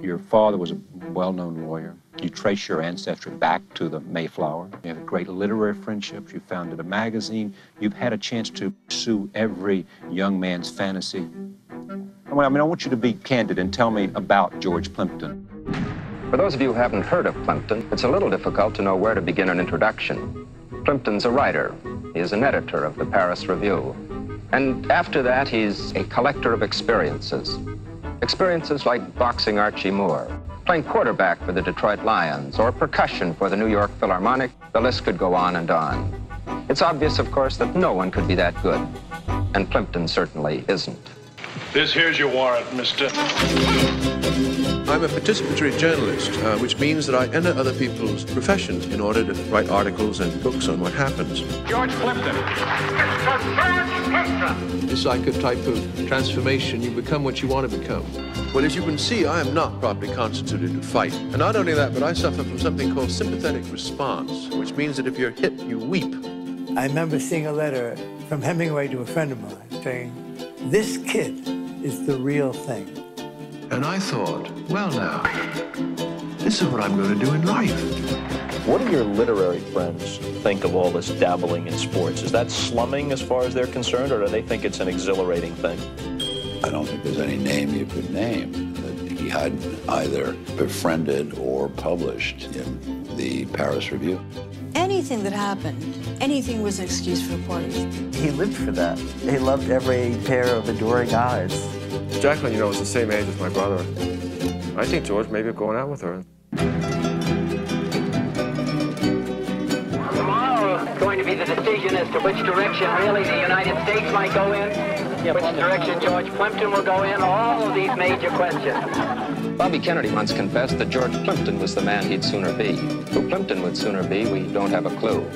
Your father was a well-known lawyer. You trace your ancestry back to the Mayflower. You have great literary friendships. You founded a magazine. You've had a chance to pursue every young man's fantasy. I want you to be candid and tell me about George Plimpton. For those of you who haven't heard of Plimpton, it's a little difficult to know where to begin an introduction. Plimpton's a writer. He is an editor of the Paris Review. And after that, he's a collector of experiences. Experiences like boxing Archie Moore, playing quarterback for the Detroit Lions, or percussion for the New York Philharmonic. The list could go on and on. It's obvious, of course, that no one could be that good. And Plimpton certainly isn't. This here's your warrant, mister. I'm a participatory journalist, which means that I enter other people's professions in order to write articles and books on what happens. George Plimpton. Mr. George Plimpton. It's like a type of transformation. You become what you want to become. Well, as you can see, I am not properly constituted to fight. And not only that, but I suffer from something called sympathetic response, which means that if you're hit, you weep. I remember seeing a letter from Hemingway to a friend of mine saying, "This kid is the real thing." And I thought, well now, this is what I'm going to do in life. What do your literary friends think of all this dabbling in sports? Is that slumming as far as they're concerned, or do they think it's an exhilarating thing? I don't think there's any name you could name that he hadn't either befriended or published in the Paris Review. Anything that happened, anything was an excuse for parties. He lived for that. He loved every pair of adoring eyes. Jacqueline, you know, is the same age as my brother. I think George may be going out with her. Tomorrow is going to be the decision as to which direction really the United States might go in, which direction George Plimpton will go in, all of these major questions. Bobby Kennedy once confessed that George Plimpton was the man he'd sooner be. Who Plimpton would sooner be, we don't have a clue.